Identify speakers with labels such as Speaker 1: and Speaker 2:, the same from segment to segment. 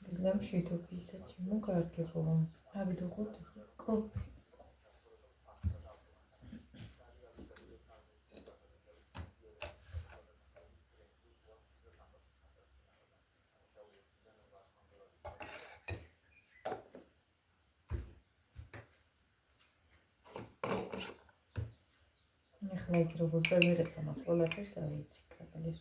Speaker 1: Нам შეიტოფისა ჩემო კარგებო. ავიდოღოთ კოფი. ახლა იქ როგორ წავიღებ ამას ყველაფერს არ ვიცი კატალეს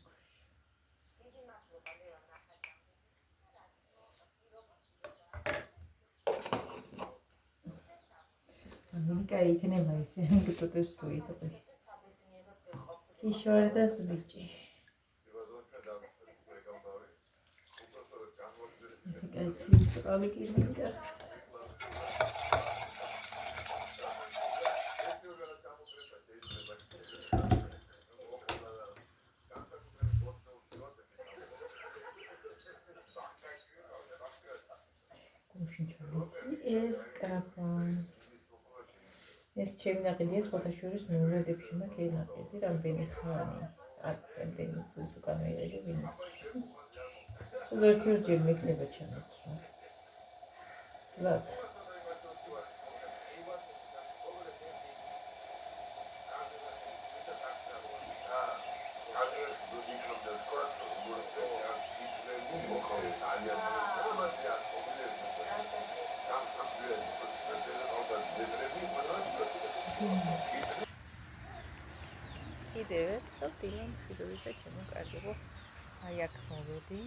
Speaker 1: Amica, aí que nem mais, que tu tens tu aí também. Que chora das bichas. Esse cara se olha que linda. Como esse capa. ეს ჩემი ნაყიდია სხვათა შორის მეურვედებში და კეი ნაყიდი რამდენი ხანი აქ რამდენი წელს უკან ვიყიდე ვინც სულ ერთჯერ მეკნება ჩამოწვა ლათ კიდევ ერთხელ დილემ მშვიდობისა ჩემო კარგებო აი აქ მოვედი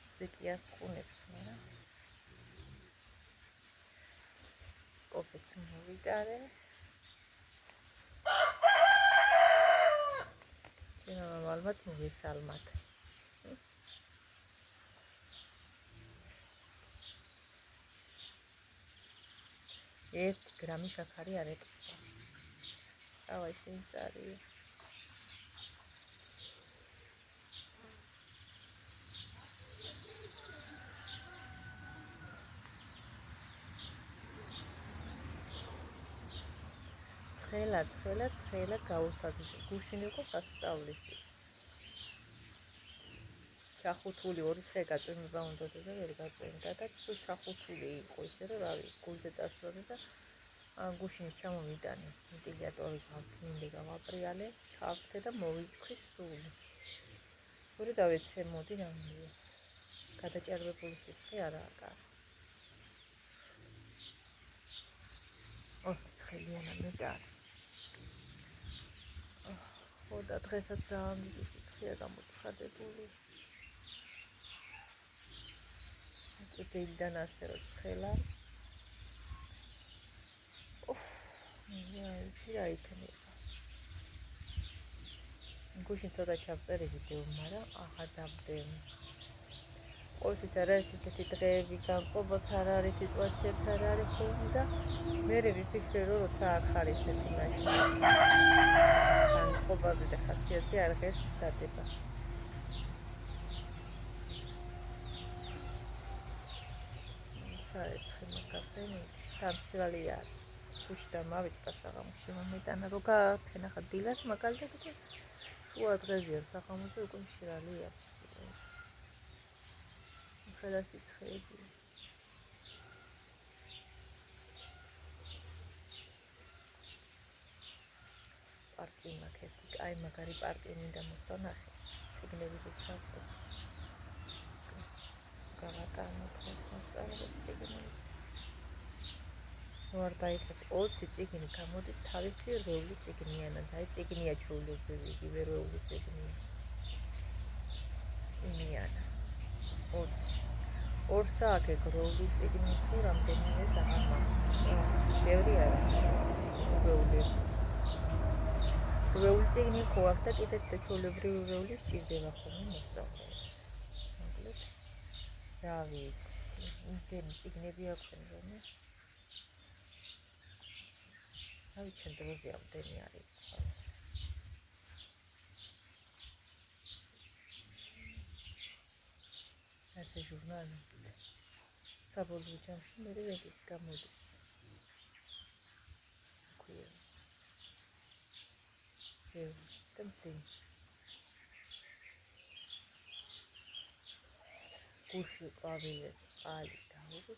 Speaker 1: მუსიკიაც ყუნებს მაგრამ კოფეც მოვიტარე ჩემო მამალმაც მოვისალმათ ერთი გრამი შაქარი არ ეკითხა ავай შეიწარია ცხელა გაუსაძე გუშინ იყო სასწაულის ჩახუთული ორი ხე გაწვიმება უნდა და ვერ გაწვიმდა და სულ ჩახუთული იყო ისე რომ რავი გულზე წასვლოდა და გუშინს ჩამოვიტანე ვენტილატორი გავწმინდე გავაპრიალე ჩავხდე და მოვიქხვი სული ორი დავეცე მოდი რამეა გადაჭარბებული სიცხე არაა კარგი ცხელიანა მეტარი ხო და დღესაც ძალიან დიდი სიცხეა გამოცხადებული დილიდან ასე რომ ცხელა იცი რა იქნება გუშინ ცოტა ჩავწერე ვიდეო მაგრამ აღარ დავდე ყოველთვის არა ეს ისეთი დღეები განწყობაც არ არის სიტუაციაც არ არის ხოლმე და მე ვიფიქრე რომ როცა აქ არის ესეთი მაშინ განწყობაზე და ხასიათზე არ ღერს დადება საერცხი მაგაფენი დამშრალია უშდა მავიწყდა საღამოში მომეტანა რო გაფენახა დილას მაგალითად უკვე შუა დღეზეა საღამოზე უკვე მშრალი აქვს ხელა სიცხეები პარტი მაგერთი კაი მაგარი პარტი მინდა მოსანახე წიგნები ვიჩავდა გავატანო დღეს მასწავლებლად წიგნები ვარ დაიხეს 20 წიგნი გამოდის თავისი რეული წიგნიანად აი წიგნია ჩვეულებრივი იგივე რეული წიგნია იმიანა 20 ორ საათე რეული წიგნი თუ რამდენიმე აღარ ბევრი არა რეული წიგნი ხო აქ და კიდე ჩვეულებრივი რეული სჭირდება ხოლმე მოსწავლეებს მოკლედ რა ვიცი იმდენი წიგნები აქვს რომ აი ჩვენ დროზე ამდენი არის ასე ჟურნალი საბოლოო ჯამში მე რეგის გამოდის ქვია და მძიმე გუში ყვავილებს წყალი დაუსხე.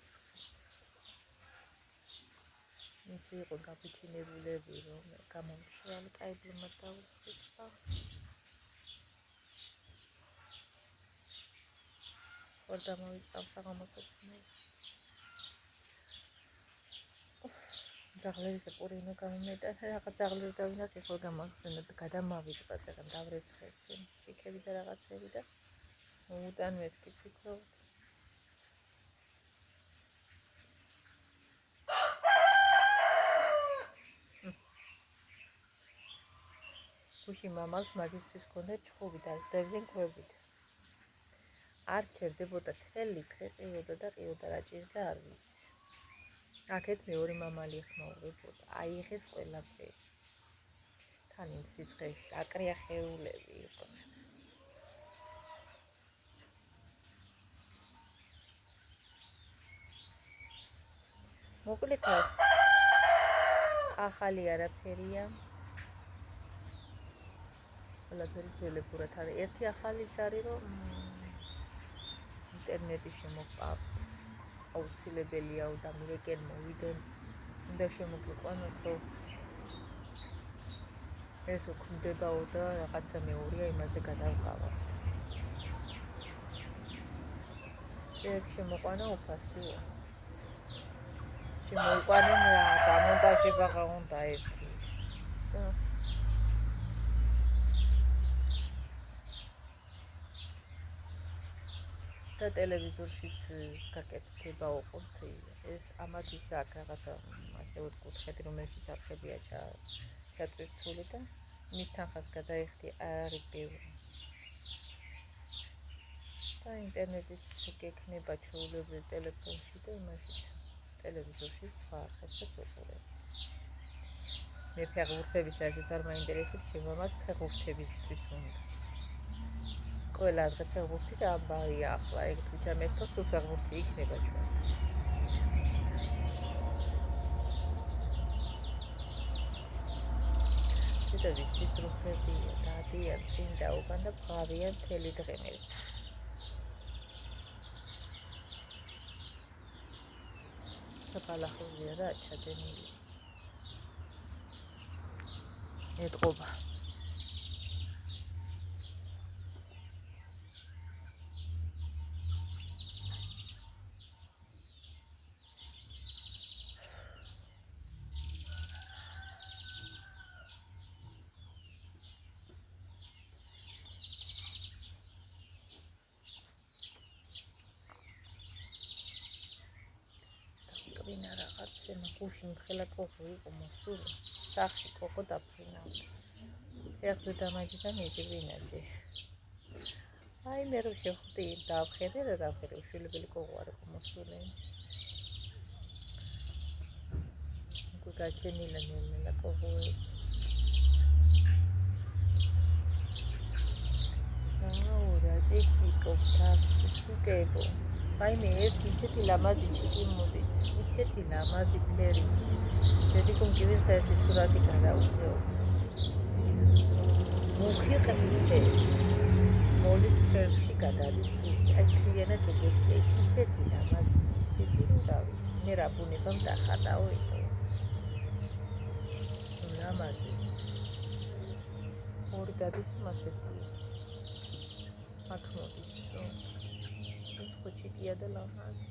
Speaker 1: ისე იყო გაფიჩინებულები, რომ გამომშრალი კაიბლმა დაუსხე წყალი. ხარ დამოვიწყავ საღამოსაცმელი. ძაღლების პურინო გამომეტანა, რაღაც ძაღლებს დავინახე, ხო გამახსენდა, გადამავიწყდა წერან დავრეცხეს, შიქები და რაღაცები და უდან მეთქი ფიქრობ. გუში მამალს მაგისტრის ჰქონდა ჩხუბი დაძდებდნენ ქვებით. არ ჩერდებოდა თელი, ყიყიოდა და ყიოდა რა ჭირდა არ ვიცი. აქეთ მეორე მამალი ხმაურებოდა, აიღეს ყველაფერი. თან იმ სიცხეში აკრია ხეულები იყვნენ. მოკლედ ახალი არაფერია. ყველაფერი ძველებურად არის. ერთი ახალი ის არის, რომ ინტერნეტი შემოყავთ. აუცილებელია და მეკენ მოვიდენ. უნდა შემოგიყვანოთ, რომ ეს უქმდებაო და რაღაცა მეორეა იმაზე გადავყავართ. ეგ შემოყვანა უფასოა. შემოიყვანენ რა, დამონტაჟი ბაღა უნდა ერთი. და ტელევიზორშიც გაკეთდება უყურთ ეს ამათ ის აქ რაღაცა ასე ვთქვით, რომელშიც არხებია ჩატვირთული და მის თანხას გადაიხდი არიგდივი. და ინტერნეტიც გექნება ჩვეულებრივ ტელეფონში და იმაშიც ტელევიზორში სხვა არხებსაც უყურებ. მე ფეხბურთების საერთოდ არ მაინტერესებს, ჩემ მამას ფეხბურთებისთვის უნდა. ყველა დღე ფეხბურთი და ამბავია ახლა ეგ თვითონ მესто სულ ფეხბურთი იქნება ჩვენ. და ვიცი ძრუფებია, დადიან წინ და უკან და ბღავიან მთელი დღე. საფალახელია და ჩადენილი. ეტყობა. ვინა რაღაცა გუში მხელა კოღო იყო მოსული. სახში კოღო დაფრინავდა. ეხზე დამაჯდა მიგივინაჯი. აი მე რო შევხვდი დავხედე და დავხედე უშვილებელი კოღო არ იყო მოსული. უკვე გაჩენილა ნელ-ნელა კოღოები. რა ჭიკჭიკო თასიკებო. აი მე ერთი ისეთი ლამაზი ჩიკი მოდის, ისეთი ლამაზი ფერის. მედიკომ კიდე ერთი სურათი გადაუღო. მუქი ყვითელი. მოლის ფერში გადადის კი. აი ქრიანად ეგეთია, ისეთი ლამაზი, ისეთი რომ რა ვიცი. მე რა ბუნებამ დახატაო იყო. ლამაზის. ორი დადის მასეთი. აქ მოდის. ჩიტია და ლამაზი.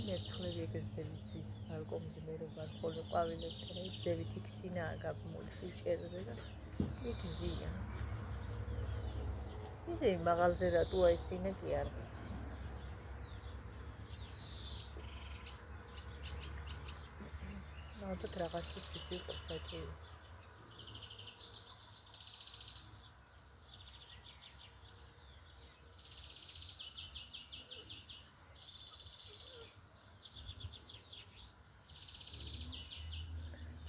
Speaker 1: მერცხლები ეგრესელი ძის ბალკონზე მე რომ ბალკონზე ყვავილებთან ეს ზევით იქსინაა გაბმული ჭერზე და იგზია. ისე მაღალზე რატოა ისინე კი არ ვიცი. ალბათ რაღაცისთვის იყოს საჭირო.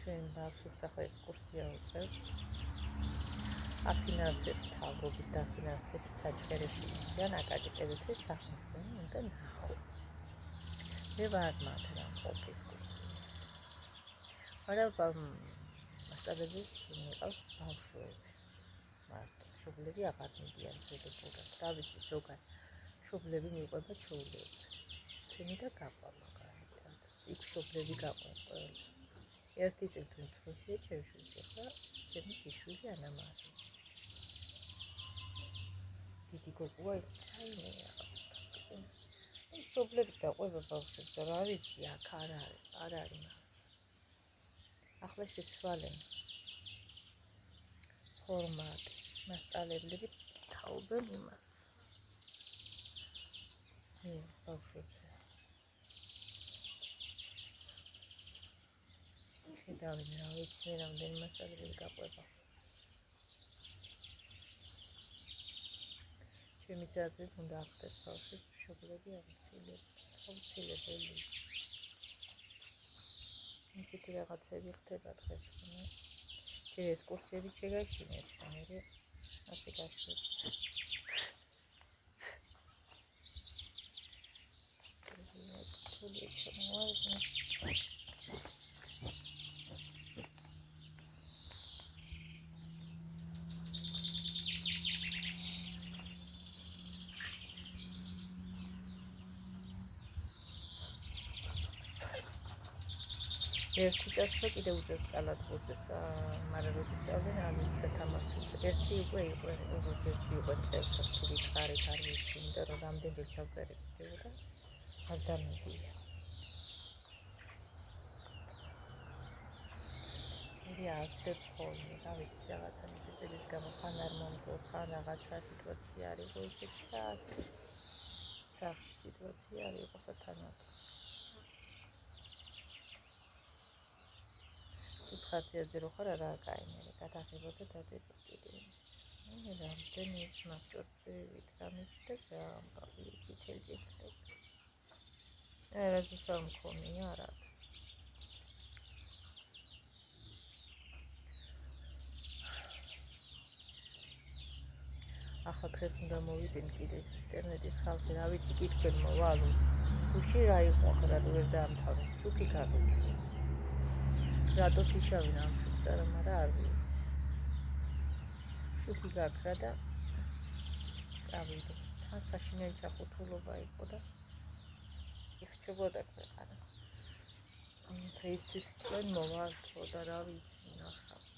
Speaker 1: ჩვენ ბავშვებს ახლა ექსკურსია უწევს. აფინანსებს თავრობის დაფინანსებით საჩხერეში მიდიან აკაკი წერეთლის სახელზე და ნახო. მე ვარ მაგრამ ყოფ ექსკურსიას. მაგრამ მასწავლებლებს მიყავს ბავშვები. მარტო შობლები აღარ მიდიან ცელებურად. რა ვიცი ზოგადად მშობლები მიყვება ჩვეულებრივ. ჩემი და გაყვა მაგალითად. იქ მშობლები გაყვნენ ყველა. ერთი წელი თუ დროშია ჩემშვილს ახლა ჩემი დიშვილი ანა მარია. დიდი გოგოა ეს რაიმე რაღაცა. მშობლები დაყვება ბავშვებს, რა ვიცი, აქ არ არის მას. ახლა შეცვალენ ფორმატი, მასწავლებლები თაობენ იმას. ბავშვებზე. ხედავენ რა ვიცი, მე რამდენი მასწავლებელი გაყვება. ჩემი აზრით უნდა ახდეს ბავშვებს მშობლები აუცილებელი. ისეთი რაღაცები ხდება დღეს ხოლმე. ჯერ ესკურსიებით შეგაშინებს და მე ასე გაშვებთ. ერთი წასვლა კიდე უძებს კალათბურთს, მაგრამ როდის წავდნენ არ ვიცი სათამაშოზე. ერთი უკვე იყო ზოგიერთი იყო წელსასურით ხარით არ ვიცი, იმიტომ რომ რამდენჯერ ჩავწერე ვიდეო და არ დამიგია. მე არ ვდებ ხოლმე, რა ვიცი, რაღაცა მისესების გამო ხან არ მომწონს, ხან რაღაცა სიტუაცია არ იყო ისეთი და ასე. სახში სიტუაცია არ იყო სათანადო. ცოცხალციაზე რო ხარ არა კაინერი გადაღებოდა დადებოს კიდე. მე რამდენი ის მაგჭორპებით გამიჩნდა ამბავი წითელი. რა ზუსტად მქონია რა. ახლა დღეს უნდა მოვიდნენ კიდე ინტერნეტის ხალხი, რა ვიცი, კითხვენ მოვალო. გუში რა იყო ახლა რატო ვერ დაამთავრე? შუქი გაგიქი. რატო თიშავენ ამ შუქწარა, მაგრამ არ ვიცი. შუქი გაქრა და წავიდე. თან საშინელი ჩახუთულობა იყო და იხჩებოდა ქვეყანა. დღეისთვის თქვენ მოვალთო და რა ვიცი, ნახავთ.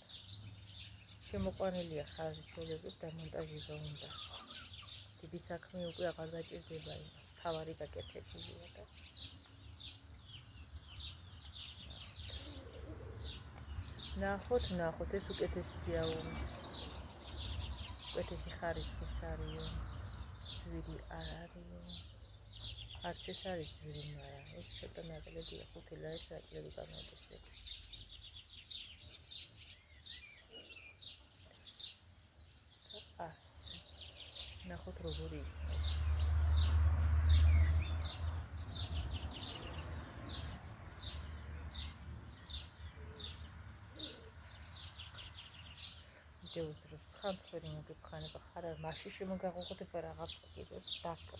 Speaker 1: შემოყვანილია ხაზი ჩვეულებრივ დამონტაჟება უნდა. დიდი საქმე უკვე აღარ გაჭირდება იმას. თავარი გაკეთებულია და ნახოთ, ეს უკეთესია, უკეთესი ხარისხის არისო, ძვირი არ არისო, არც ეს არის ძვირი, მაგრამ ეს ცოტა ნაკლებია, 5 ლარი ნაკლები გამოდესები. ასე, ნახოთ როგორი იქნება. ვიდეოს დროს ხანცხვერი მოგებხანება ხარ არ მასში შემოგაღუღდება რაღაც კიდე დაკდა.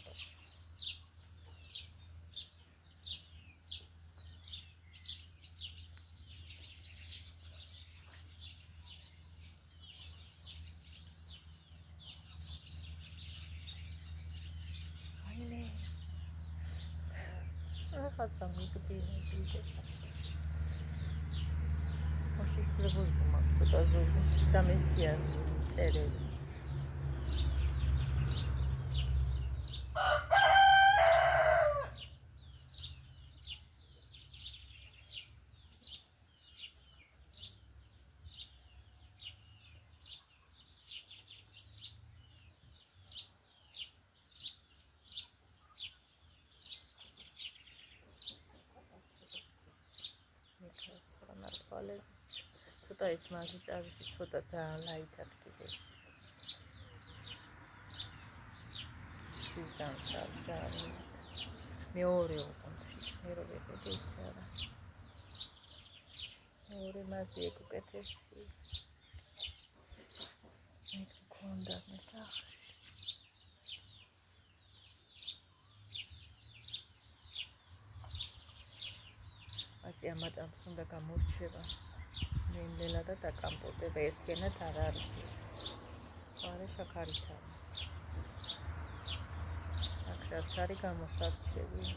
Speaker 1: რაღაცა მიგდინა კიდე. მოშიშვლებული მაქვს ცოტა ზოგი და მესია წერელი. ცოტა ის მასი წავისი, ცოტა ძალიან ლაითად კიდეს. ცისგან ძალიან მეორე უყუნთის, მე რო ვიყიდე ისე არა. მეორე მასი ეგ უკეთესი. მე გქონდა მსახში. აწი ამატამს უნდა გამორჩება. ნელა და დაკამპოტება ერთიანად არ არის. არა შაქარიც არის. აქ რაც არის გამოსარჩევი.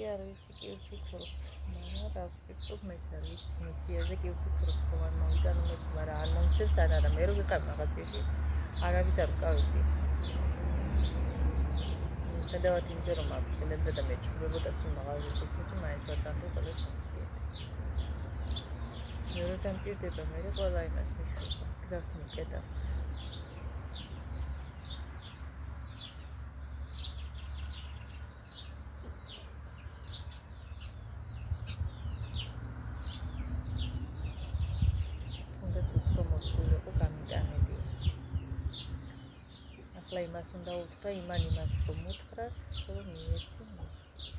Speaker 1: არ ვიცი კი ვფიქრობ, მაგრამ რა ვფიქრობ, მე არ ვიცი, მისიაზე კი ვფიქრობ, რომ არ მოვიდა რომელი, მაგრამ არ მომცემს ან არა, მე რო ვიყავ რაღაცაში, არავის არ ვკავებდი. სადავად იმზე რომ აფრთხილებდა და მე ჭირდებოდა სულ მაღალზე სუფრაზე, მაინც ვარ დამდე ყველა სახსიათი. მე რო დამჭირდება, მე ყველა იმას მიშვება, გზას მიკედავს. ახლა იმას უნდა უთხრა, იმან იმას რომ უთხრას, რომ მიეცი მისი.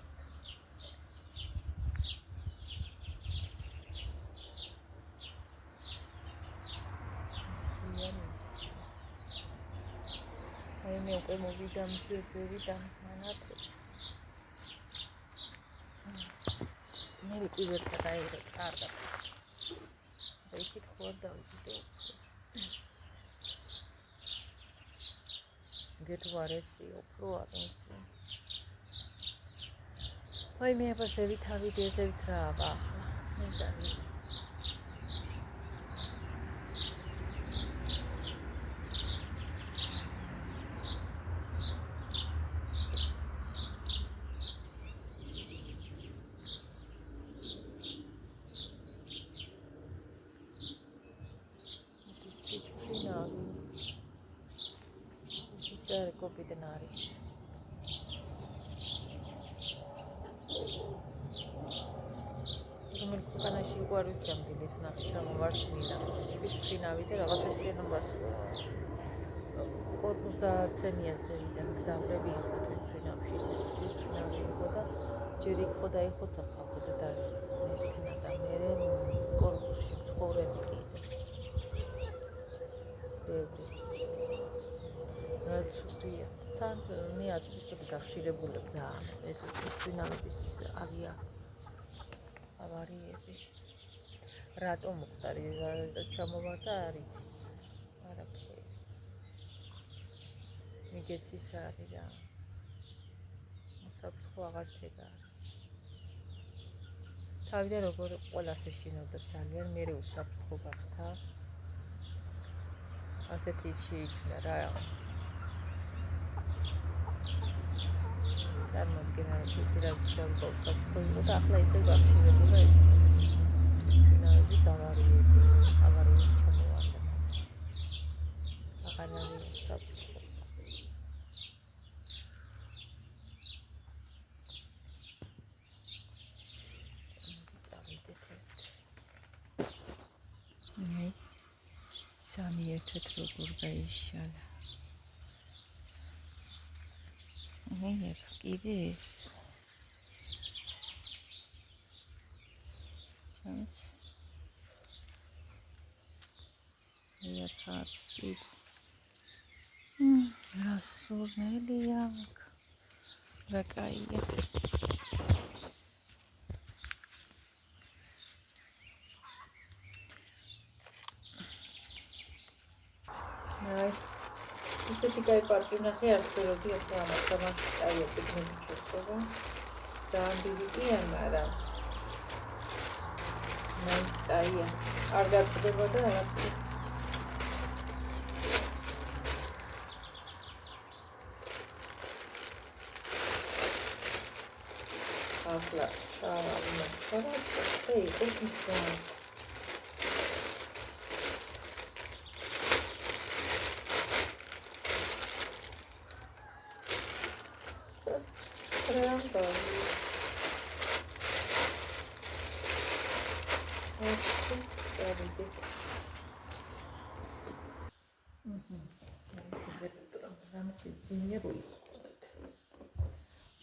Speaker 1: აი მე უკვე მოვიდა მზეზე ვიდან მანათებს. მე კიდევ დაიღე კარგად. და იქით ხო არ დავიჯდე უფრო. გეტვარესი უფრო არ ვიცი. აი მე აბა ზევით ავიდე, ზევით რა ახლა. მე ზარი. კოპიდან არის. რომელ ქვეყანაში იყო არ ვიცი ამ დილით ნახე ჩამოვარდნინა. ფინავი და რაღაცა შენობას კორპუს დაცემია ზევიდან გზავრები იყო ფინავში ისეთი ფინავი იყო და ჯერ იქ ხო დაიხოცა ხალხი და ისქნა და მე კორპუსში ცხოვრები კიდე. ბევრი რაც ვთია, თან მე არც ისეთი გახშირებულა ძალიან ეს ფინალების ის ავარიები. რატომ მოხდა ჩამოვარდა არ იცი. არაფერი. მიგეც ის არის რა. საფრთხო აღარც ეგ არის. თავიდან როგორ ყველას ეშინოდა ძალიან, მე უსაფრთხო გახდა. ასეთი შეიქმნა რა. წარმოდგენა რომ თვითონ საფრთხო იყო და ახლა ისე გახშირებულა ეს ფინალების ავარიები ჩამოვარდა. აღარ არის საფრთხო. აი სამი ერთად როგორ გაიშალა. აი კიდე ეს ჩანს იაფაფი რა სურნელია რა კაია აი ისეთი კაი პარკი ნახე არ ვწეროდი ახლა ამას კაია ციგნები შეწება ძალიან დიდი კი არა მაინც კაია არ გაწდება და რაღაცა ახლა შავი და იყოს მისია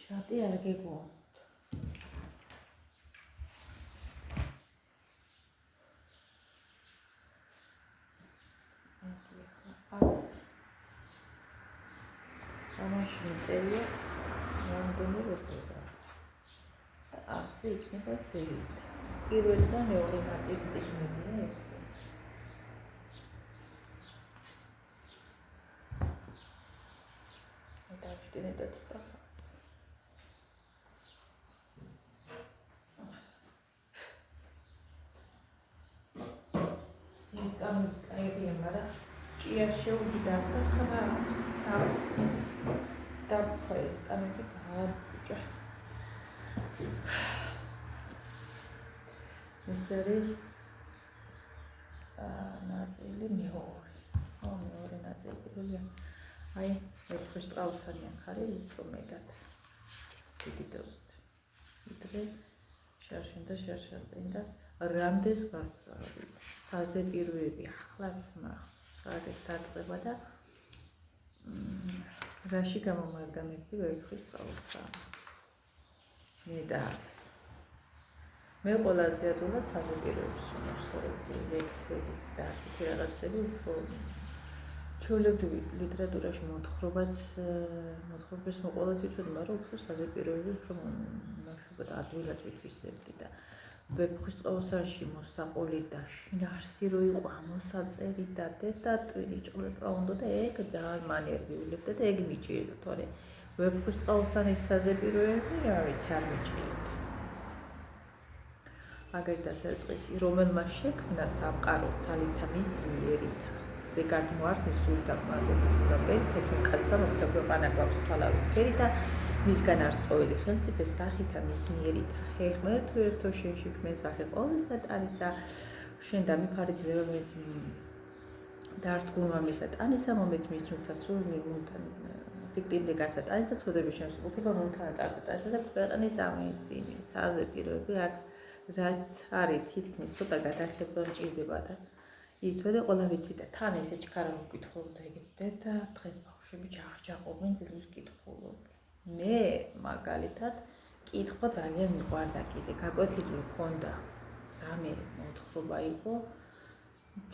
Speaker 1: შატი არ გეგმავთ. ამაში წერია რამდენი როხება. ასე იქნება ზევით. პირველიდან მეორე ნაწილი წიგნებია ესე. დავშტინეთ და ის კაირია, მაგრამ ჭია შეუჯდა და ხმა დაფხეს კანები გააჭა. მესერი ნაწილი მეორე. მეორე ნაწილი პირველია. აი, ერთხელ ტყავსანი ახალი უფრო მეტად. დიდი დოზით. ვიდრე შარშენ და შარშან და რამდენს გასწავლი. საზე პირვები ახლაც მახსოვს დაწყება და რაში გამომარდა მეკი ვერხის ტყავსანი. მე ყველაზე ადვილად საზე პირვებს მახსოვდი ლექსების და ასეთი რაღაცები უფრო ჩვეულებრივ ლიტერატურაში მოთხრობებს მოყოლად ვიცოდი, მაგრამ უფრო საზე პირვები უფრო მახსოვდა ადვილად ვითვისებდი და ვეფხვის ტყავსანში მოსაყოლი და შინაარსი რო იყო ამოსაწერი და დეტატვილი ჭრება უნდა და ეგ ძალიან მანერგიულებდა და ეგ მიჭირდა, თორე ვეფხვის ტყავსანის საზე პირვები რა ვიცი არ მიჭირდა. აგერდა საწყისი რომელმა შექმნა სამყარო ძალითა მის ძლიერითა ზეგარდ მოარსნის სულთა მასეთი და ტექნიკას და მოხდა ქვეყანა გვაქვს თვალავის ფერი და მისგან არის ყოველი ხელმწიფე სახითა მის მიერითა ხერხმერ თუ ერთო შეშიქმენ სახე ყოვლისა ტანისა შენ დამიფარი ძლევა მეც დართგულმა მისა ტანისა მომეც მიჩნთა სული მუნთან ციკლინდე გასატანისა ცოდები შენს უკება მუნთან ტარსატანისა და ქვეყნის ამისინი საზე პირვები აქ რაც არის თითქმის ცოტა გადახება მჭირდება და იცოდე ყველა ვიცი და თან ესე ჩქარა უკითხულობდა ეგეთე და დღეს ბავშვები ჯახჯაყობენ ძლივს კითხულობენ. მე მაგალითად კითხვა ძალიან მიყვარდა კიდე გაკვეთილი მქონდა რამე მოთხრობა იყო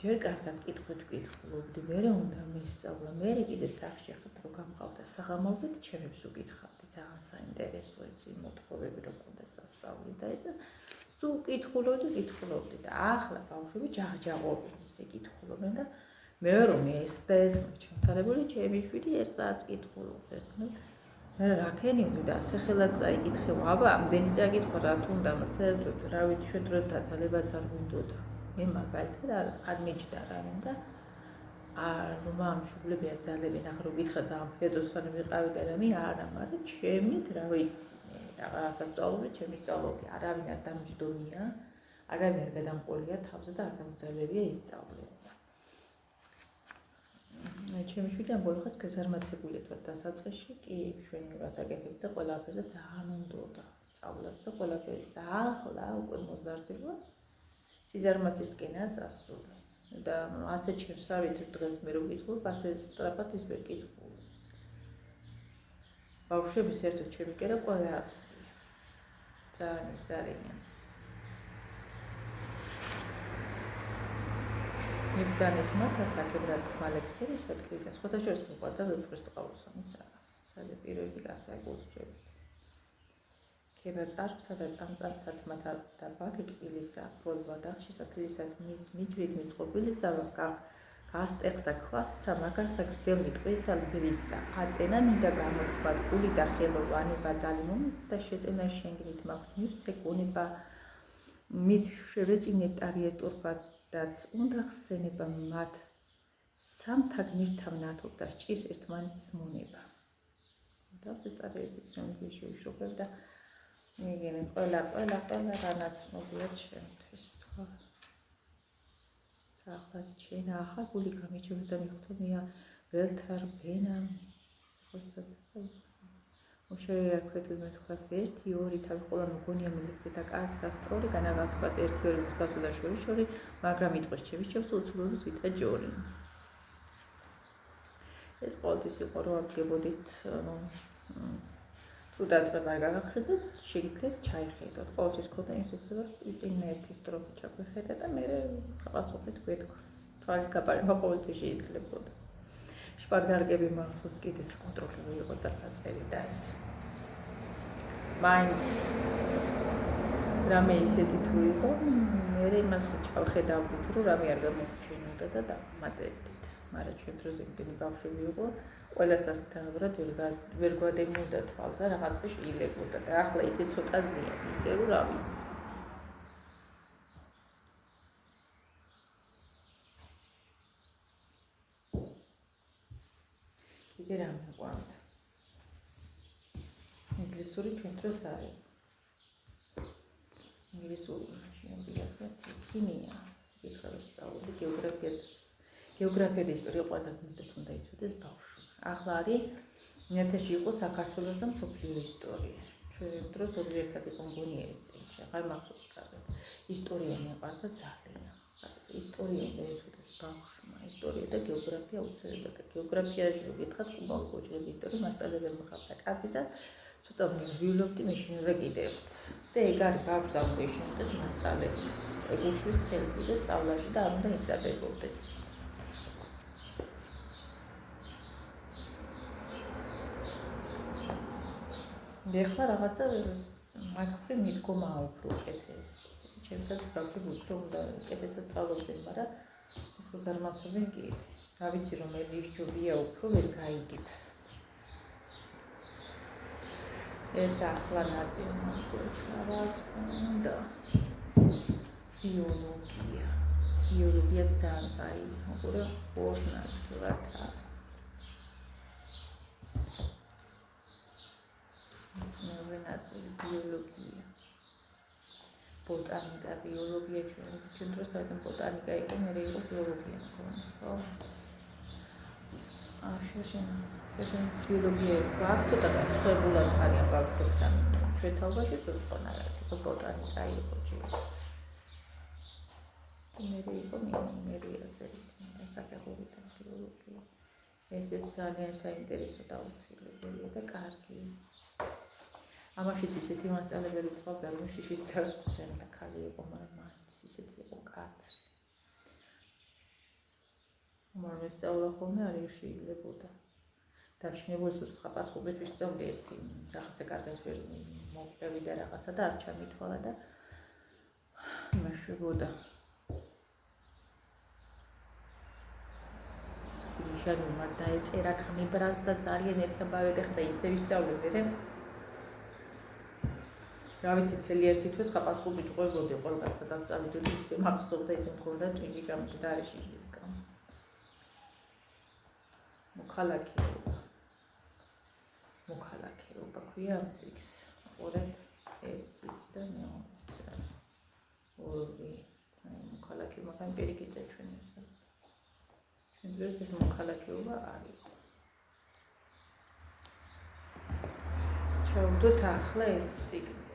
Speaker 1: ჯერ კარგად კითხვით ვკითხულობდი მერე უნდა მისწავლა მერე კიდე სახში ხარ რომ გამყავდა საღამოობით ჩემებს უკითხავდი ძალიან საინტერესო ის მოთხრობები რო მქონდა სასწავლი და ეს სულ კითხულობდი და ახლა ბავშვები ჯახჯაყობენ ისე კითხულობენ და მე რომ ეს და ეს ჩემთარებული ჩემი შვილი ერთ საათს კითხულობს ერთმანეთს მე რაკენი უნდა სახელად წაიკითხე აბა ამდენი წაკითხვა რა თუნდა საერთოდ რა ვიცი ჩვენ დროს დაცალებაც არ გუნდოდა მე მაგალითად არ მიჯდა რამე და რომ ამ შუბლებია ძალები ნახე რომ გითხრა ძალიან ფედოსანი ვიყავი და მე არა მაგრამ ჩემით რა ვიცი რაღაცა სწავლობდი ჩემი სწავლობდი არავინ არ დამჯდომია არავინ არ გადამყოლია თავზე და არ დამძალებია ისწავლება ჩემი შვილი ამ ბოლოს გაზარმაცებული თქვა დასაწყისში კი შვენივრად აკეთებდა და ყველაფერზე ძალიან უნდოდა სწავლას და ყველაფერი და ახლა უკვე მოზარდება სიზარმაცისკენა წასული და ასე ჩემს რა ვიცი დღეს მე რო გითხულობ ასე სწრაფად ის ვერ კითხულობს ბავშვების ერთად ჩემი კერა ყველა ასია ძალიან ის არიან მიბძანეს მათ ასაკებად ალექსეი საკრიზა სხვათა შორის მოყვარდა ვეფხვის ტყავსანი საზე პირვები გასაგულჯებით ქება წარფთა და წამწამთა თმათა და ბაგკილისა პროლვა და შესაძლისად მის მიჯრით მიწყობილისა გასტეხსა ქვასსა მაგარსა გრდემლი ტყვისა ლბლისა აწენა მინდა გამოთქვათ გული და ხელოვანი ბაძალი მომიც და შეწენა შენგრით მაქვს მივცე გონება მით შევეწინე ტარიეს ტორფადაც უნდა ხსენება მათ სამთა გმირთავ ნათობ და სჭირს ერთმანეთის მონება და ზეტარიესიც შემდგში შევიშრობებ და მიგენი ყველა რანაც მოგია ჩემთვის თქვა საერთოდ ჩვენ ახალ გული გამიჩნდა და მიხთომია ველთარ ბენამ ხოსად მოშერია ქვეთილ მე თქვას 1-2 თავი ყველა მგონია მილექსე და კარგა სწორი განაგართვას 1-2 მსგავსი და შორი მაგრამ იტყვის ჩემი ჩემს უცლობის ვითა ჯორი ეს ყოველთვის იყო რომ აღგებოდით თუ თუ დაწყება არ გაგახსენდეს, შეგიძლიათ ჩაიხედოთ. ყოველთვის ხოდა ის უბრალოდ წინ ერთი სტროფი ჩაგვიხედა და მე საპასუხოდ გვეთქვა. თვალის გაპარება ყოველთვის შეიძლებოდა. შპარგარგები მახსოვს კიდე საკონტროლო იყო დასაწერი და ეს. მაინც რამე ისეთი თუ იყო, მე იმას ჩავხედავდით, რომ რამე არ გამოგჩენოდა და დამატებდით. მაგრამ ჩვენ დროზე იმდენი ბავშვები იყო, ყველას ასეთაღბრად ვერ გვადევნოდა თვალზე, რაღაცა შეიძლებოდა და ახლა ისე ცოტა ზია, ისე რომ რა ვიცი. კიდე რა მეყვარდა. ინგლისური ჩვენ დროს არის. ინგლისური შემდგარი ქიმია, იხარებს სწავლობდი გეოგრაფიას. გეოგრაფია და ისტორია ყველას მეტად უნდა იცოდეს ბავშვი. ახლა არის ნათეში იყო საქართველოს და მსოფლიო ისტორია. ჩვენ დროს ორი ერთად იყო მგონიერი წიგნი, აღარ მახსოვს კარგად. ისტორია მეყვარდა ძალიან. ისტორია უნდა იცოდეს ბავშვმა, ისტორია და გეოგრაფია უცებად. გეოგრაფიაში რო გითხათ, კუბალ კოჭრები, იმიტომ რომ მასწავლებელი მყავდა კაცი და ცოტა ვივლობდი მეშინვე კიდევაც. და ეგ არის ბავშვს არ უნდა ეშინოდეს მასწავლებლებს. ეგ უშლის ხელში და სწავლაში და არ უნდა იწადებოდეს. ეხლა რაღაცა მაგფრი მიდგომაა უფრო უკეთეს. ჩემსაც ბავშვები უფრო უნდა უკეთესად სწავლობდნენ, მაგრამ უფრო ზარმაცობენ კი. რა ვიცი რომ ელის ჯობია უფრო ვერ გაიგებ. ეს ახლა ნაწილი რაღაც უნდა ბიოლოგია. ბიოლოგია ძალიან კაი, უყურე ორ ნაწილად. მეორე ნაწილი ბიოლოგია. ბოტანიკა, ბიოლოგია ჩვენ დროს საერთოდ ბოტანიკა იყო, მე იყო ბიოლოგია მქონე, ხო? შენ ბიოლოგია გვაქვს და განსხვავებულად ხარია ბავშვებთან. ჩვენ თაობაში სულ სხვანაირად იყო ბოტანიკა იყო ჯერ. მე იყო საფეხურიდან ბიოლოგია. ეს ძალიან საინტერესო და აუცილებელია და კარგი. ამაშიც ისეთი მასწავლებელი ყავდა, რომ შიშის წარსულთან და ქალი იყო, მაგრამ მაინც ისეთი იყო კაცრი. მაგრამ ეს სწავლა ხოლმე არ შეიძლებოდა. დაშინებულს ხაპასხობით ვისწავლე ერთი რაღაცა კარგად ვერ მოვყევი და რაღაცა და არ ჩამითვალა და იმაშვებოდა. შენ მაგ დაეწერა ქამიბრალს და ძალიან ერთაბავე და ხდა ისე ვისწავლე მე. რა ვიცი, მთელი ერთი თვის ხაპასხობით ყვებოდი ყველგანსა და წავიდოდი ისე მახსოვდა ისე მქონდა ჭინჭი ჩამოჭი და არის ისკა. მოქალაქეობა ქვია ის. ორად ერთიც და მეორე. ორი. მოქალაქე მაგან პირიქითა ჩვენ ეს. ჩვენ დროს ეს მოქალაქეობა არის. ჩავდოთ ახლა ეს სიგნალი.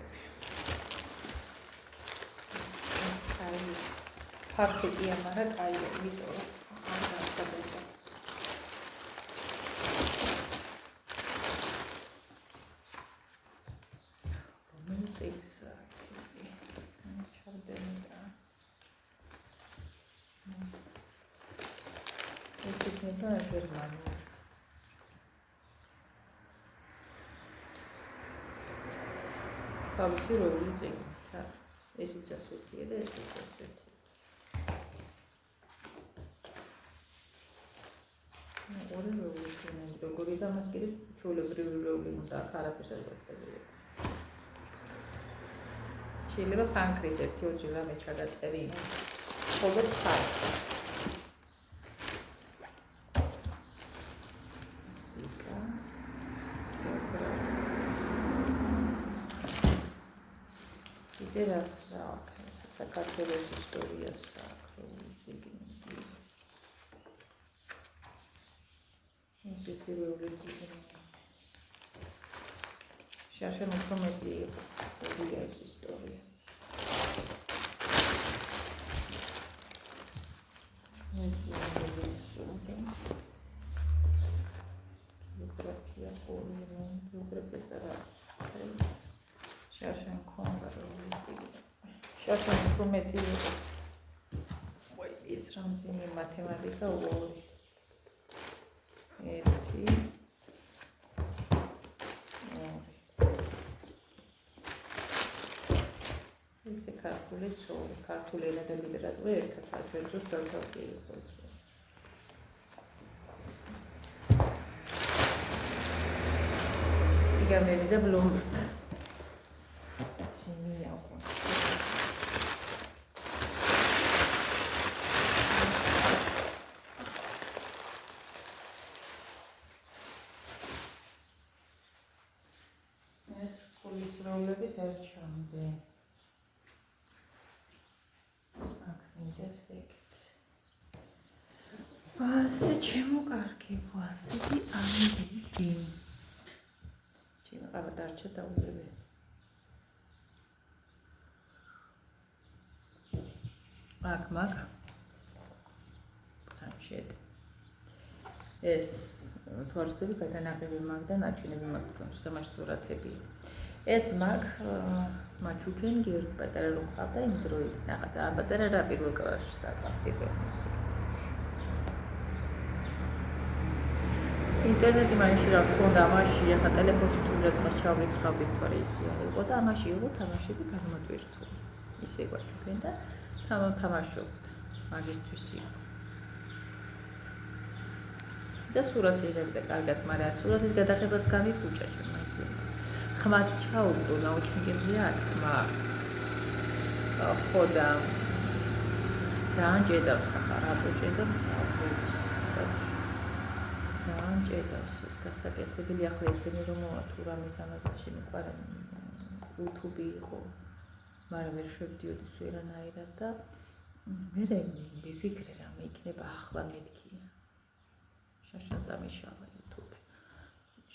Speaker 1: ფაქტია, მაგრამ კაია, იმიტომ რომ არ გასაგებია. მომწიქს ჩავდები და ეს იქნება გერმანია. თავისი როლი წინ. ესიც ასეთია და ესიც ასეთი. ორი როლი ჩვენი როგორი და მას კიდე ჩვეულებრივი როლი უნდა აქ არაფერს არ გაწერია. შეიძლება პანკრით ერთი ორჯერ რამე ჩაგაწერია. ხოლმე ფაქტი. კიდე რას აქვს საქართველოს ისტორიას აქვს ციგნი. ეს პირველი ციგნი. შაშენ მოხმედი იყო ეს ისტორია. ეს ის სულ გეოგრაფია, გეოგრაფია შარშან ქონდა რომ შარშან უფრო მეტი ეს რამზინი მათემატიკა 2 1 ესე ქართული ცოლი, ქართული ენა და ლიტერატურა ერთად აჩვენებს ძალზავი იყოს. იგამერი და ბლომბერტ. ცინი აყო. ეს სკოლის როლები დარჩამდე. ასე ჩემო კარგებო, ასეთი ამბები. ჩემო ყავა დარჩა დაულები. მაგ ამშეთ. ეს თვარწები გადანაღები მაგ და ნაჩვენები მაგ თქოს სამაშწორათები. ეს მაგ მაჩუკენ გიორგი პატარა რომ ყავდა იმ დროით რაღაცა პატარა რა პირველ კლასში საკასტიკო. ინტერნეტი მაშინ რა ქონდა, მაშინ ახლა ტელეფონში თუ რაცა ჩავრიცხავდით თორე ისე არ იყო და ამაში იყო თამაშები გამოტვირთული. ისე გვაჩვენ და თამაშობთ მაგისტვის იყო. და სურათები და კარგად, მაგრამ სურათის გადაღებაც გამიფუჭა შემაძლია. ხმაც ჩაუდგო ნაუჩნიკებზე აქ ხმა. ხო და ძალიან ჭედავს ახლა რატო ჭედავს ძალიან ჭედავს ეს გასაკეთებელი ახლა ესენი რომ თუ რამის ამაზე შემიყვარა YouTube იყო მაგრამ ვერ შევდიოდი ვერანაირად და მე ვიფიქრე რამე იქნება ახლა მეთქი შაშა წამიშალა YouTube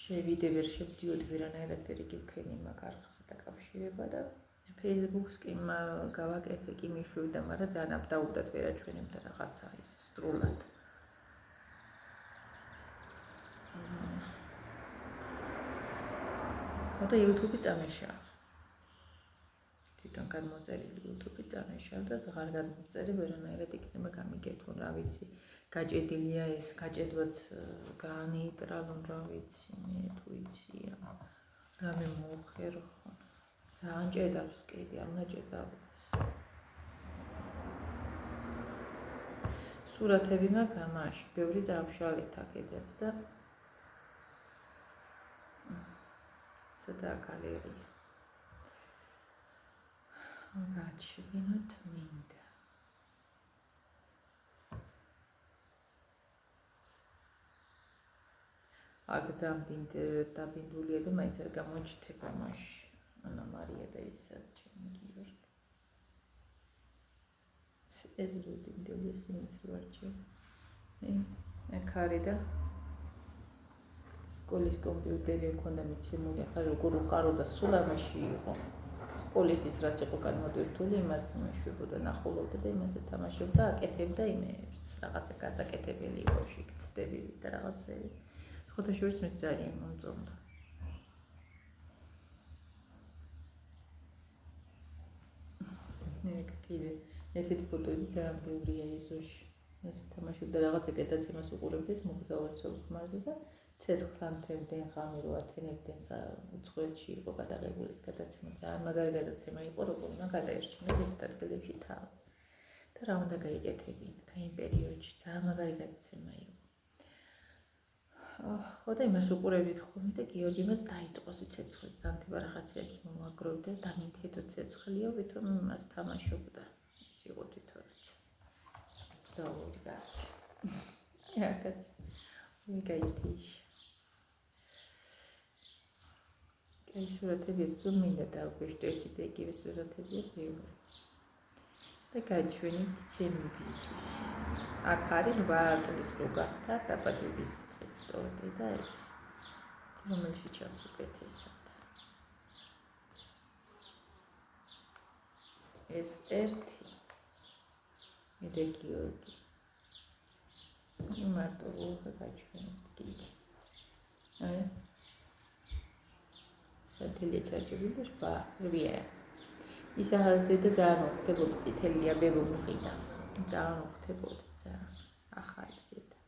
Speaker 1: შევიდე ვერ შევდიოდი ვერანაირად ვერ იგიქენი მაგ არხზე დაკავშირება და Facebook-ს კი გავაკეთე კი მიშვიდა მაგრამ ძალიან აბდაუდად ვერაჩვენებდა რაღაცა ის სტრულად და YouTube-ი წამეშა. თვითონ გადმოწერილი YouTube-ი წამეშა და აღარ გადმოწერე ვერანაირად იქნება გამიგეთო რა ვიცი. გაჭედილია ეს გაჭედვაც განეიტრალო რა ვიცი, მე თუ იცია. რამე მოხერო ხო. ძალიან ჭედავს კიდე, ამნა ჭედავს. სურათები მაქვს ამაში, ბევრი წავშალეთ აქედაც და სადა გალერეა. გაჩვენოთ მინდა. აქ ზამბინდ დაბინდულია და მაინც არ გამოჩნდება მაშინ. ანა მარია და ისა ჩემი გიორგი. ეს რუდინდელი სიმიც ვარჩი. ხარი და სკოლის კომპიუტერი მქონდა მიცემული, ახლა როგორ უყარო და სულ ამაში იყო. სკოლის ის რაც იყო გადმოტვირთული, იმას მეშვებოდა ნახულობდა და იმაზე თამაშობდა, აკეთებდა იმებს, რაღაცა გასაკეთებელი იყო, შეგცდები და რაღაცები. სხვათა შორის მე ძალიან მომწონდა. ნეკ კიდე ესეთი ფოტოები ძალიან ბევრია ეზოში. ეს თამაშობდა რაღაცა გადაცემას უყურებდით მოგზაურობ ხმარზე და ცეცხლთან თემდნენ ღამე რო ათენებდნენ უცხოეთში იყო გადაღებული ეს გადაცემა ძალიან მაგარი გადაცემა იყო როგორ უნდა გადაერჩინოს ეს ადგილებში თავი და რა უნდა გაიკეთებინათ იმ პერიოდში ძალიან მაგარი გადაცემა იყო ხო და იმას უყურებდით ხოლმე და გიორგი მას დაიწყოს ცეცხლით ზანთება რაღაცებს მომაგროვდა და დამინთეთო ცეცხლიო ვითომ მას თამაშობდა ის იყო თვითონაც დაური კაცი კაცი მიგაითიშ ეს სურათები სულ მინდა დავგვეშტო ერთი და იგივე სურათებია ბევრი და გაჩვენით ჩემი ბიჭის აქ არის 8 წლის რო გახდა დაბადების დღის ტორტი და ეს რომელში ჩანს უკეთესად ეს ერთი მე და გიორგი მარტო გაჩვენეთ კიდე სათელია ჩარჯებული და 8 ის ახალზე და ძალიან მოხდებოდა წითელია ბებუხიდა ძალიან მოხდებოდა ძალიან ახალი ზედა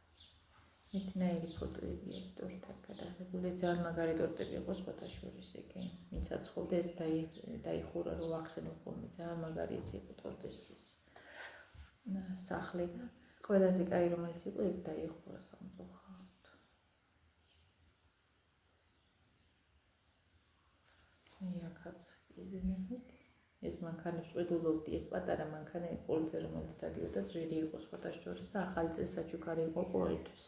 Speaker 1: მეთნაირი ფოტოებია ეს ტორტთან გადაღებული ძალიან მაგარი ტორტები იყო სხვათა შორის ეგ ვინც აწყობდა ეს დაიხურა რომ ახსენო ხოლმე ძალიან მაგარი ეს იყო ტორტის სახლი და ყველაზე კაი რომელიც იყო ეგ დაიხურა სამწუხაროდ აქაც იდენებით ეს მანქანებს ვეძულობდი ეს პატარა მანქანები პოლიზე რომელიც დადიოდა ძვირი იყო სხვათა შორის ახალი წესაჩუქარი იყო ყოველთვის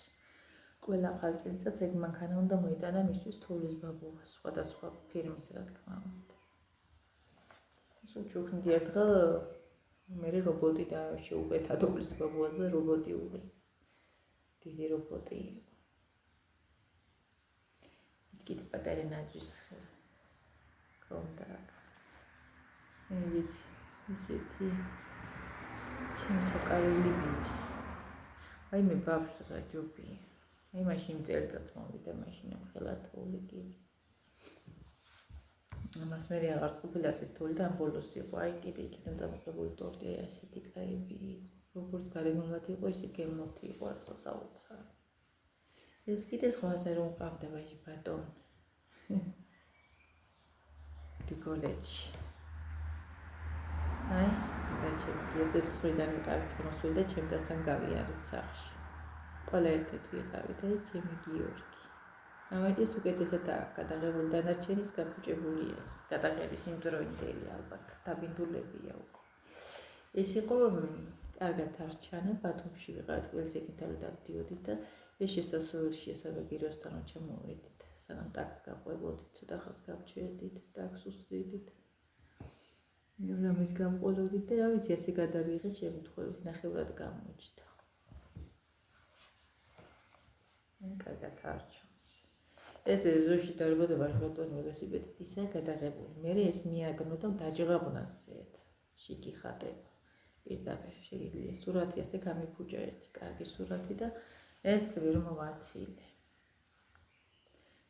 Speaker 1: ყველა ახალი წელიწადს ეგ მანქანა უნდა მოიტანა მისთვის თოვლის ბაბუას სხვადასხვა ფირმის რა თქმა უნდა ეს უჩუქნდი ერთხელ მე რობოტი და შეუპეთა თოვლის ბაბუაზე რობოტი დიდი რობოტი იყო ის კიდე პატარა ნაძვის კონტაქტ ვიცი, ისეთი ჩემს საკარელი ბიჭი. აი მე ბავშვს აჯობია. აი მაშინ წელიწადს მოვიდა მაშინ ხელა თოვლი კი. ამას მე აღარ ყოფილა ასეთ თოვლი და ამ ბოლოს იყო. აი კიდე დამწამოებული ტორტი ასეთი კაიბი იყო. როგორც გარეგნულად იყო, ისე გემოთი იყო არც საოცარი. ეს კიდე სხვაზე რომ ყავდა ვაჟი ბატონი. დიკოლეჩი. აი, და ჩემი ეს სხვიდან ვიყავით წამოსული და ჩემთან გავიარეთ სახლში. ყველა ერთად ვიყავით და ჩემი გიორგი. ამას უკეთესად გადაღებული დანარჩენის გაფუჭებულია. გადაღების იმდროინდელი ალბათ დაბინდულებია უკვე. ეს იყო კარგად არჩანა ბათუმში ვიყავით ყველს ეკითალო დავდიოდით და ეს შესასვლელში ესაბაგიროსთან ჩამოვედით. სანამ ტაქსს გავყვებოდით, ცოტა ხანს გავჩერდით, ტაქსს უსვიდით. რამის გამყოლოდით და რა ვიცი, ასე გადავიღე შემთხვევით, ნახევრად გამოჩნდა. კარგად არჩევს. ეს ზოში დარბადება ბატონი ველოსიპედით ისე გადაღებული. მე ეს მიაგნო და დაჯღაბნასეთ. შიგი ხატება. პირდაპირ შეიძლება სურათი ასე გამიფუჭა ერთი კარგი სურათი და ეს ვერ მოვაცილე.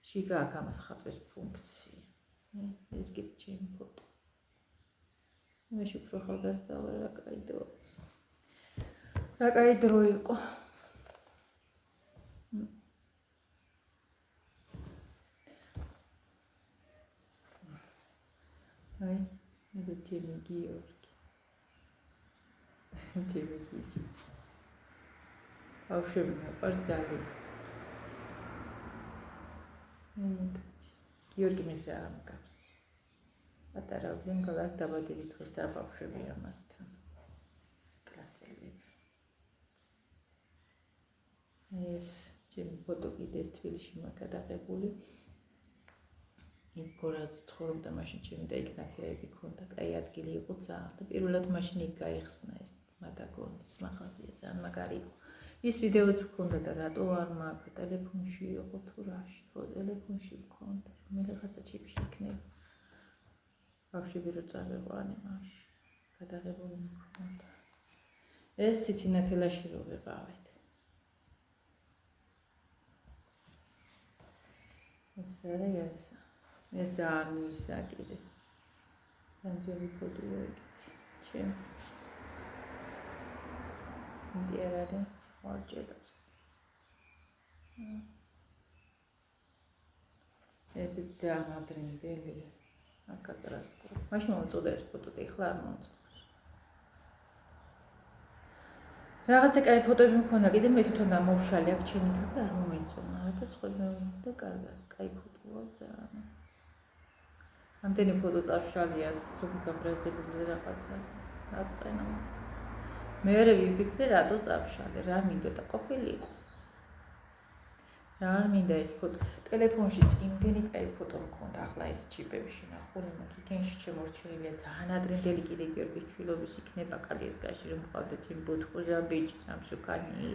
Speaker 1: შიგა აქ ამას ხატვის ფუნქცია. ეს კი ჩემი ფოტო. მე უფრო ხალხასდა რა კაი დრო იყო. აი, მე ჩემი გიორგი. ჩემი ბიჭი. ბავშვები მეყარ ძალიან. გიორგი მე ძალიან მგავს. პატარა ვინგალაკ დაბადების დღეს საბავშვები ამასთან. კლასელი. ეს ჩემი ფოტო კიდე თბილისში მაგადაღებული. იქ გორაც ცხოვრობდა მაშინ ჩემი და იქ ნახევრები ქონდა. კაი ადგილი იყო ძალიან და პირველად მაშინ იქ გაიხსნა ეს მადაგონის მაღაზია ძალიან მაგარი იყო. ის ვიდეოც მქონდა და რატო არ მაქვს ტელეფონში იყო თუ რაში ხო ტელეფონში მქონდა მე რაღაცა ჩიპში იქნება ბავშვები რო წავეყვანი მაშინ გადაღებული მქონდა ეს ციცინათელაში რო ვიყავით ეს არის საკიდე ანჯელი ფოტოა ეკიცი ჩემ დიარადე ვარჯედავს. ეს ძალიან ადრინდელი აკატრასკო. მაშინ მოუწოდა ეს ფოტო და ეხლა არ მოუწოდებს. რაღაცა კაი ფოტოები მქონდა კიდე მე თვითონ ამოვშალი აქ ჩემი და არ მომეწონა და სხვა და კაი ფოტოა ძალიან. ამდენი ფოტო წავშალია სულ გაბრაზებული რაღაცა აწყენა. მე ვიფიქრე რატო წავშალე რა მინდოდა და ყოფილიყო რა არ მინდა ეს ფოტო ტელეფონშიც იმდენი კაი ფოტო მქონდა ახლა ეს ჩიპებში ნახული მაგიგენში შემორჩენილია ძალიან ადრინდელი კიდე გიორგის ჩვილობის იქნება კადიესკაში რომ მყავდა ჩემი ბოთყუჟა ბიჭი სამსუკანი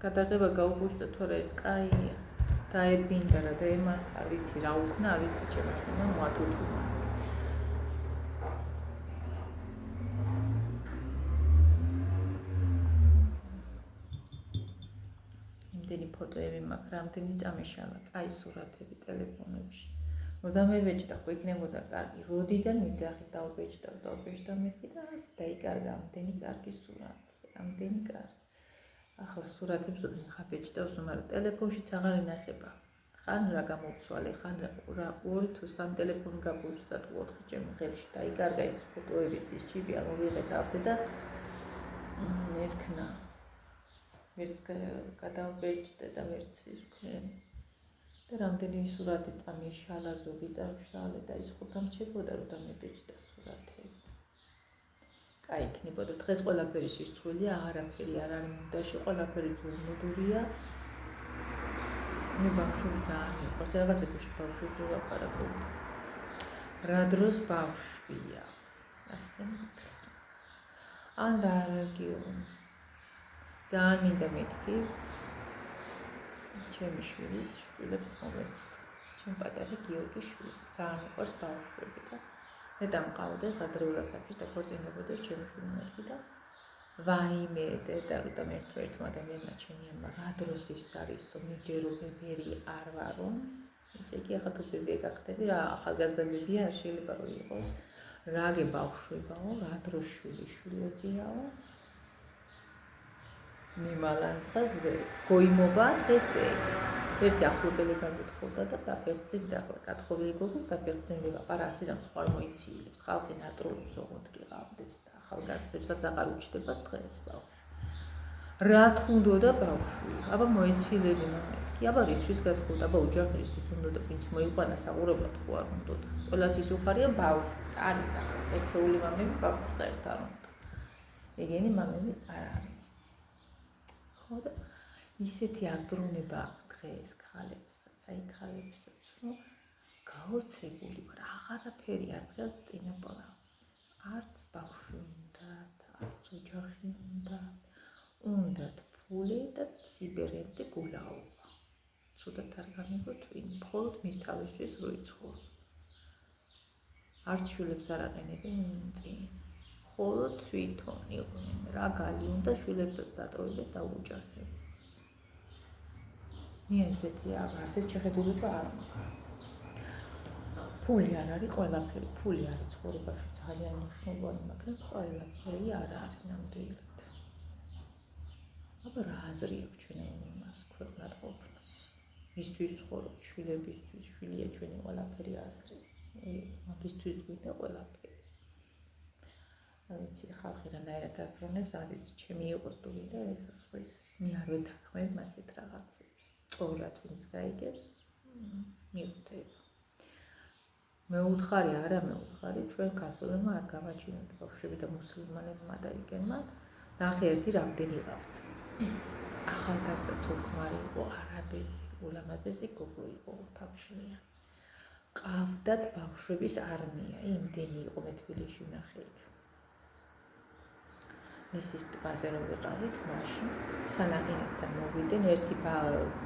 Speaker 1: გადაღება გაუგუშტა თორე ეს კაია დაებინდა რა და ემართა ვიცი რა უკნა ვიცი ჩემო შვილო მოატუთუნა რამდენი ფოტოები მაქვს, რამდენი წამეშალა, კაი სურათები ტელეფონებში. რომ მევეჭდა ხო იქნებოდა კარგი. როდიდან ვიძახი დავბეჭდა მეთქი და ასე დაიკარგა ამდენი კარგი სურათი, ამდენი კარგი. ახლა სურათებს ხაბეჭდავს, მაგრამ ტელეფონშიც აღარ ინახება. ხან რა გამოცვალე, ხან რა 2 თუ 3 ტელეფონი გაბუჭდა თუ 4 ჩემი ხელში დაიკარგა ის ფოტოებიც ის ჩიპი ამოვიღე და ეს ქნა. ვერც გადავბეჭდე და ვერც ის ვქნე. და რამდენი სურათი წამიშალა, ზოგი წამიშალე და ის ხუთამჩებოდა რომ დამებეჭდა სურათი. კაი იქნებოდა დღეს ყველაფერი სისხლია, არაფერი არ არის მუდაში, ყველაფერი ძურმუდურია. მე ბავშვი ძალიან მიყვარს, რაღაცებში ბავშვი ვაპარაკობ. რა დროს ბავშვია. ასე მითხრა. ან რა რეგიონი. ძალიან მინდა მეთქი. ჩემი შვილებს მომეც. ჩემ პატარა გიორგი შვილი. ძალიან მიყვარს ბავშვები და მე დამყავდეს ადრეულ ასაკში და ქორწინებოდეს ჩემი შვილი მეთქი და ვაიმე და როდა ერთმა ადამიანმა ჩემიანმა რა დროს ის არის, მიჯერო ბებერი არ ვარო. ესე იგი ახლა თუ ბებია გახდები რა ახალგაზრდა ბებია არ შეიძლება რომ იყოს. რა გე ბავშვებაო, რა დროს შვილებიაო. მიმალანძღას გოიმობა დღესე. ერთი ახლობელი გამეთხოვდა და დაფეხმძიმდა, გათხოვილი გოგო დაფეხმძიმდება, პარა ასიზამს ხარ მოიცილებს, ხალხი ნატროლებს ოღონდ გიყავდეს და ახალგაზრდებსაც აღარ უჩნდება დღეს ბავშვი. რა თუნდოდა ბავშვი? აბა მოიცილები მომეთქი, აბა რისთვის გათხოვდა, აბა ოჯახისთვის უნდოდა ვინც მოიყვანა საყურებლად ხო არ უნდოდა. ყველას ის უხარია ბავშვი, არის ახლა ერთეული მამები ბავშვს საერთოდ არ უნდა. ეგენი მამები არ არის. ხო და ისეთი აზროვნება დღეს ქალებსაც, აი ქალებსაც, რომ გაოცებული ვარ, აღარაფერი არ დგას წინა პლანზე. არც ბავშვი უნდათ, არც ოჯახი უნდათ, უნდათ ფული და სიბერემდე გულაობა. ცუდად არ გამიგოთ ვინ, მხოლოდ მის თავისთვის რო იცხოვრო. არც შვილებს არ აყენებენ წინ. მხოლოდ თვითონ იყვნენ, რა გალი უნდა შვილებსაც დატოვებენ და უჯახებს. მე ესეთი ასეთ შეხედულება არ მაქვს. ფული არ არის ყველაფერი, ფული არის ცხოვრებაში ძალიან მნიშვნელოვანი, მაგრამ ყველაფერი არ არის ნამდვილად. აბა რა აზრი აქვს ჩვენ იმას ქვეყნად ყოფნას? მისთვის ცხოვრობ, შვილებისთვის, შვილია ჩვენი ყველაფერი აზრი. მაგისთვის გვინდა ყველაფერი. ვიცი ხალხი რანაირად აზროვნებს, არის ჩემი იყოს თუ ვინდა ეს მე არ ვეთანხმებ ასეთ რაღაცებს. სწორად ვინც გაიგებს, მივხვდება. მეუთხარი არა მეუთხარი, ჩვენ ქართველებმა არ გამაჩინოთ ბავშვები და მუსლიმანებმა და იქენმა ნახე ერთი რამდენი ყავთ. ახალგაზრდა ცოლ-ქმარი იყო არაბელი, ულამაზესი გოგო იყო თავშია. ყავდათ ბავშვების არმია, იმდენი იყო მე თბილისში ნახე იქ. მისის ტბაზე რომ ვიყავით მაშინ სანაყინესთან მოვიდნენ ერთი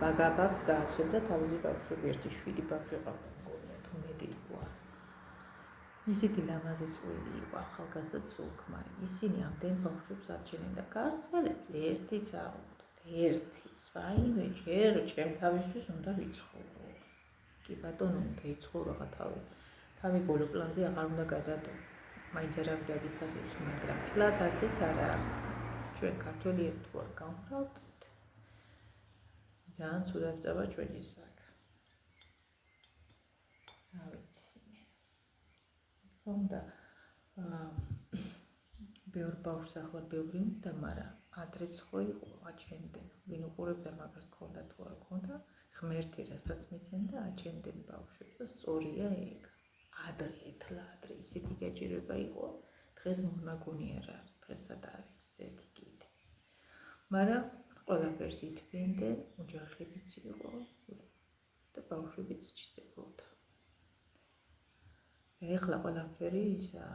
Speaker 1: ბაგაბაგს გააცებდა თავისი ბავშვები, ერთი 7 ბავშვი ყავდა მგონია თუ მეტი თქვა. ისეთი ლამაზი წვილი იყო ახალგაზრდა ცოლ-ქმარი. ისინი ამდენ ბავშვებს არჩენენ და ქართველებს ერთიც აუღდათ, ერთიც. ვაიმე ჯერ ჩემ თავისთვის უნდა ვიცხოვრო. კი ბატონო, უნდა იცხოვრო რა თავი ბოლო პლანზე აღარ უნდა გადადო. მაინც არ გაგიფასებს, მაგრამ ფლად ასეც არა. ჩვენ ქართველები თუ არ გავმრავთ, ძალიან ცუდად წავა ჩვენი საქმე. რა ვიცი მე. უნდა ბევრ ბავშვს ახლა ბევრი უნდა, მაგრამ ადრეც ხო იყო აჩენდნენ. ვინ უყურებდა მაგას ქონდა თუ არ ქონდა, ღმერთი რასაც მიცემდა აჩენდნენ ბავშვებს და სწორია ეგ. ადრე ისეთი გაჭირება იყო, დღეს მონაგონი არ არის, დღესაც არის ესეთი კიდე. მაგრამ ყველაფერს ითვლიდნენ, ოჯახებიც იყო და ბავშვებიც ჩნდებოდა. ეხლა ყველაფერი ისა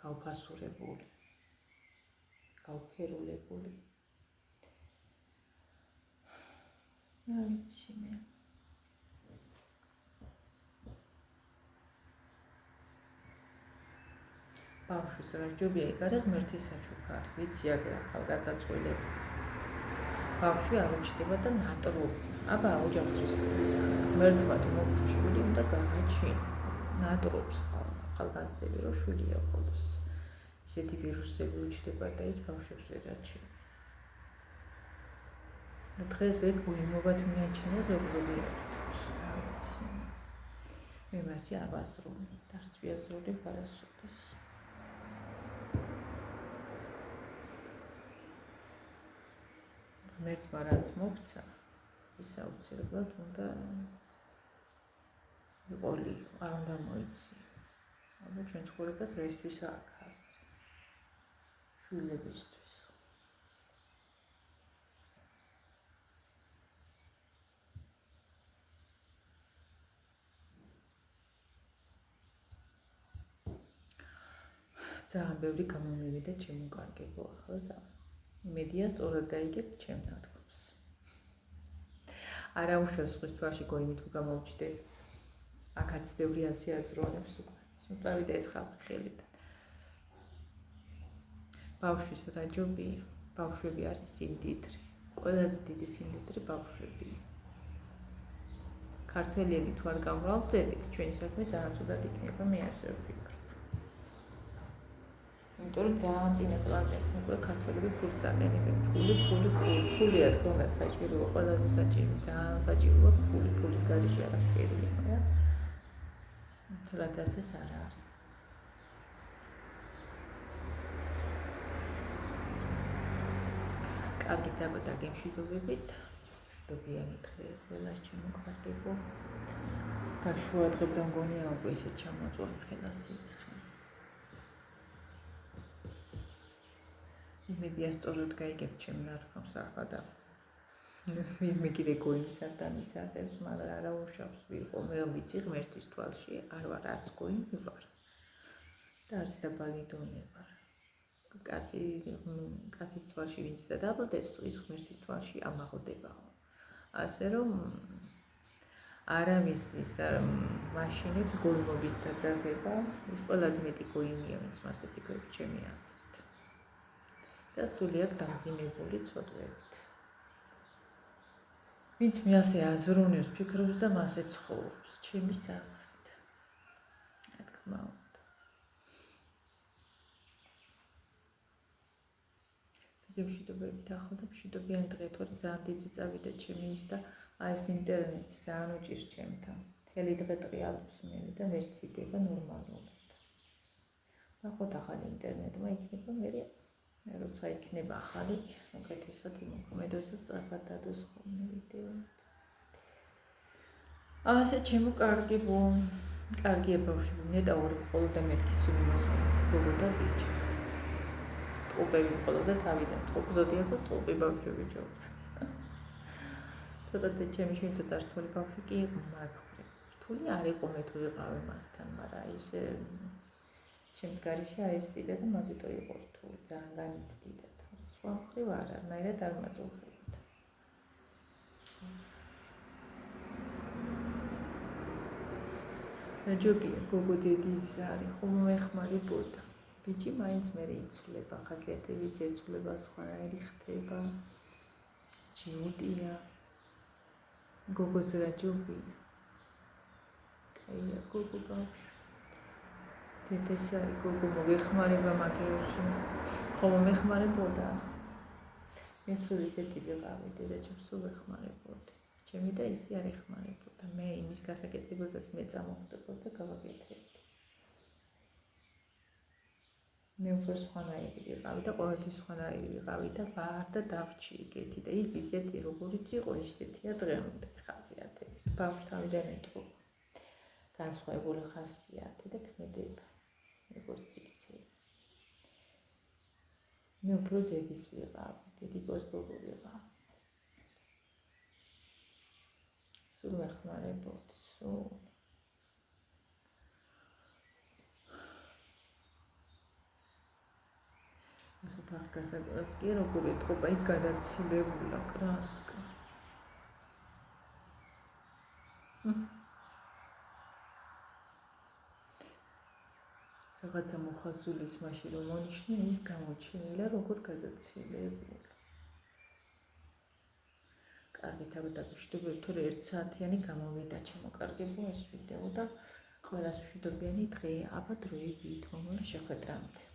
Speaker 1: გავფასურებული, გავფერულებული. რა ვიცი მე. ბავშვის რა ჯობია იგარე ღმერთის საჩუქარი, ვიცი აგერ ახალგაზრდა წვილები. ბავშვი არ უჩნდება და ნატრობი. აბა ოჯახის ღმერთმა თუ მოგცა შვილი უნდა გააჩინო. ნატრობს ახალგაზრდები რომ შვილია ყოლოს. ისეთი ვირუსები უჩნდება და ის ბავშვებს ვერ აჩინო. დღეს ეგ უიმობად მიაჩნია ზოგადად. რა ვიცი. მე მასე აბასრული, დასწვიაზრული პარასოლის. ღმერთმა რაც მოგცა, ის აუცილებლად უნდა იყოლიყო, არ უნდა მოიცი. აბა ჩვენ ცხოვრებას რისთვის აქვს? შვილებისთვის. ძალიან ბევრი გამომივიდა შემოკარგებო ახლა და იმედია სწორად გაიგებთ ჩემ ნათქვამს. არა უშავს ხვის თვალში გოიმით თუ გამოვჩდე. აქაც ბევრი ასე აზროვნებს უკვე. წავიდა ეს ხალხი ხელიდან. ბავშვის რაჯობია, ბავშვები არის სიმდიდრე. ყველაზე დიდი სიმდიდრე ბავშვებია. ქართველები თუ არ გამრავლდებით, ჩვენი საქმე ძალიან ცუდად იქნება, მე ასე ვფიქრობ. იმიტომ რომ ძალიან წინა პლანზე უკვე ქართველები ფულს აყენებენ. ფული რა თქმა უნდა საჭიროა, ყველაზე საჭირო, ძალიან საჭიროა ფულის გარეშე არაფერია, რა. რადგან ეს არ არის. კარგი დაბადა გემშვიდობებით, მშვიდობიანი დღე ყველას შემოგვარდებო. და შუა დღემდე მგონია უკვე ისე ჩამოწვევი ხელა სიცხე. იმედია სწორად გაიგებთ ჩემ ნათქვამს ახლა და მე კიდე გოიმის არ დამიცადებს, მაგრამ არა უშავს ვიყო. მე ვიცი ღმერთის თვალში არ ვარ არც გოიმი ვარ. და არც დაბალიდონე ვარ. კაცის თვალში ვინც დაბალდეს, ის ღმერთის თვალში ამაღლდებაო. ასე რომ არავის ის მაშინებს გოიმობის დაძაბება, ის ყველაზე მეტი გოიმია, ვინც მასე ფიქრობს ჩემი აზრით. და სულიად დამძიმებული ცოდვებით. ვინც მე ასე აზროვნებს, ფიქრობს და მასე ცხოვრობს, ჩემი აზრით. რა თქმა უნდა. მშვიდობებით ახლა და მშვიდობიანი დღე, თორე ძალიან დიდი წავიდა ჩემი ის და აი ეს ინტერნეტი ძალიან უჭირს ჩემთან. მთელი დღე ტრიალებს მე და ვერც იდება ნორმალურად. ნახოთ ახალი ინტერნეტმა იქნება მე როცა იქნება ახალი, უკეთესად იმოქმედოს და სწრაფად დადოს ხოლმე ვიდეოები. ასე შემოკარგებო, კარგია ბავშვები, ნეტა ორი მხოლოდ და მეთქი სული მოსული, გოგო და ბიჭი. ტყუპები მხოლოდ და თავიდან, ზოდიაქოს ტყუპი ბავშვები ჯობს. ცოტა ჩემი შვილი ცოტა რთული ბავშვი კი იყო, მაგრამ რთული არ იყო მე თუ ვიყავი მასთან, მაგრამ ის ჩემს გარეშე აესტიდა და მაგიტო იყო რთული, ძალიან განიცდიდა. სხვა მხრივ არანაირად არ მაწუხებდა. ჯობია, გოგო დედი ის არის, ხომ ეხმარებოდა. ბიჭი მაინც მე იცვლება, ხასიათებით ეცვლება, სხვანაირი ხდება. ჯიუტია. გოგოს რა ჯობია. კაია, გოგო ბავშვი. დედეს არის გოგო მოგეხმარება მაგიოში. ხომ მეხმარებოდა. მე სულ ისეთი ვიყავი, დედაჩემ სულ ეხმარებოდა. ჩემი და ისი არ ეხმარებოდა. მე იმის გასაკეთებელსაც მე წამოხდებოდა და გავაკეთებდი. მე უფრო სხვანაირი ვიყავი და ყოველთვის სხვანაირი ვიყავი და ვარ და დავრჩი იგეთი და ის ისეთი როგორიც იყო ისეთია დღემდე ხასიათებით. ბავშვი თავიდან ეთქობა. განსხვავებული ხასიათი და ქმედება. როგორც იცი. მე უფრო დედის ვიყავი, დედიკოს გოგო ვიყავი. სულ ეხმარებოდი, სულ. ახლა ფახ გასაკრას კი როგორ ეთქობა, იქ გადაცილებულა კრასკა. რაღაცა მოხაზულის მაშინ რომ მონიშნე, ის გამოჩენილა როგორ გადაცილებულა. კარგით, აბა დაგვიშვიდობებით, თორე 1 საათიანი გამოვიდა ჩამოკარგებო ეს ვიდეო და ყველას მშვიდობიანი დღე, აბა დროებით, მომავალ შეხვედრამდე.